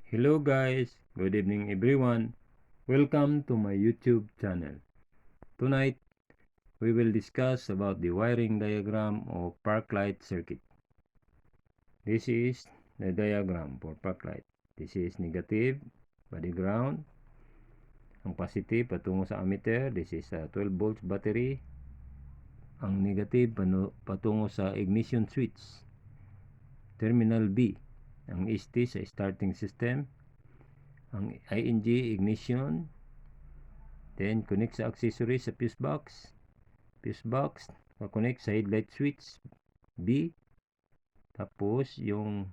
Hello guys, good evening everyone. Welcome to my YouTube channel. Tonight, we will discuss about the wiring diagram of park light circuit. This is the diagram for park light. This is negative, body ground. Ang positive patungo sa ammeter, this is a 12 volts battery. Ang negative patungo sa ignition switch. Terminal B, ang ST sa starting system. Ang ING ignition, then connect sa accessories sa fuse box connect sa headlight switch B, tapos yung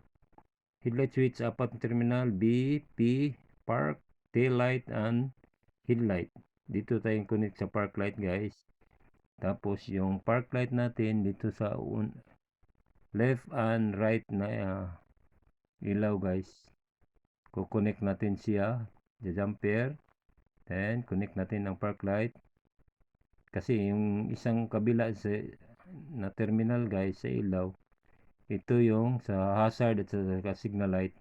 headlight switch apat na terminal B, P, park, tail light and headlight. Dito tayong connect sa park light guys. Tapos yung park light natin dito sa left and right na ilaw guys. Kukonect natin siya sa jumper. Then connect natin ang park light. Kasi yung isang kabila na terminal guys sa ilaw, ito yung sa hazard at sa signal light.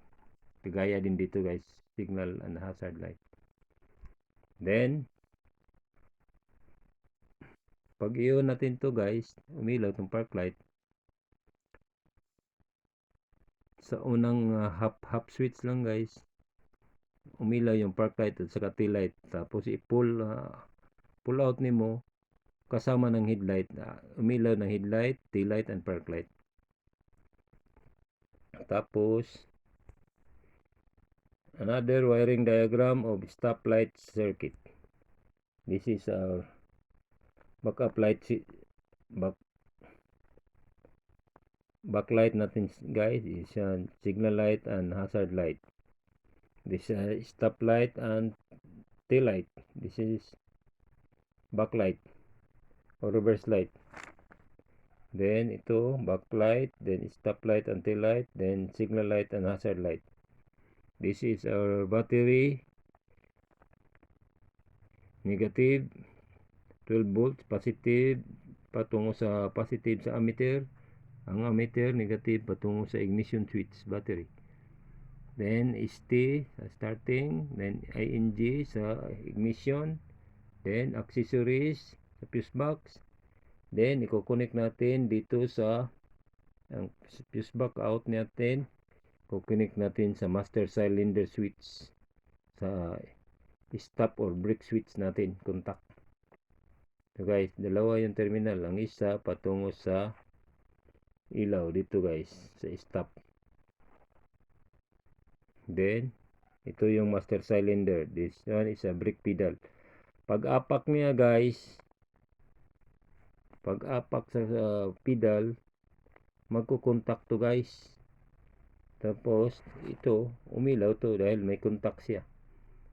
Kagaya din dito guys, signal and hazard light. Then, pag i-on natin to guys, umilaw itong park light. Sa unang half switch lang guys, umilaw yung park light at saka tail light. Tapos i-pull out nimo kasama ng headlight. Umilaw ng headlight, tail light and park light. Tapos another wiring diagram of stoplight circuit. This is our backup light, backlight natin guys. Is signal light and hazard light. This is stop light and tail light. This is backlight or reverse light. Then ito backlight, then stop light and tail light, then signal light and hazard light. This is our battery. Negative 12 volts, positive patungo sa positive sa ammeter. Ang ammeter negative patungo sa ignition switch battery. Then ST sa starting, then ING sa ignition, then accessories sa fuse box. Then i-connect natin dito sa ang fuse box out natin. I-connect natin sa master cylinder switch sa stop or brake switch natin, contact. So guys, dalawa yung terminal. Ang isa patungo sa ilaw dito guys, sa stop. Then ito yung master cylinder. This one is a brake pedal. Pag-apak niya guys, pag-apak sa pedal, magkukontak to guys. Tapos ito umilaw to dahil may contact siya.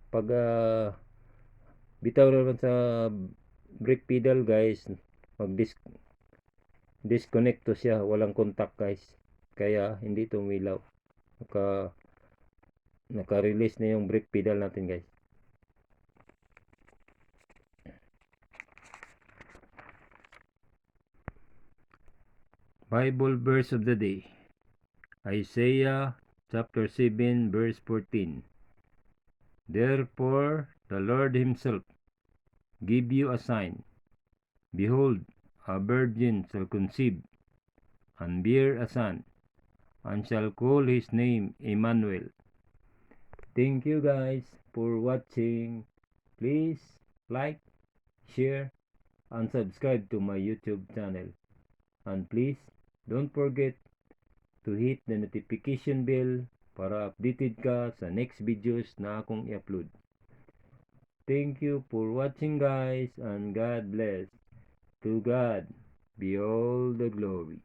Pag bitaw naman sa brake pedal guys, disconnect to siya, walang contact guys, kaya hindi to umilaw. Naka-release na yung brake pedal natin guys. Bible verse of the day, Isaiah chapter 7 verse 14. Therefore the Lord himself give you a sign. Behold, a virgin shall conceive and bear a son, and shall call his name Emmanuel. Thank you guys for watching. Please like, share, and subscribe to my YouTube channel. And please don't forget to hit the notification bell para updated ka sa next videos na akong i-upload. Thank you for watching guys, and God bless. To God be all the glory.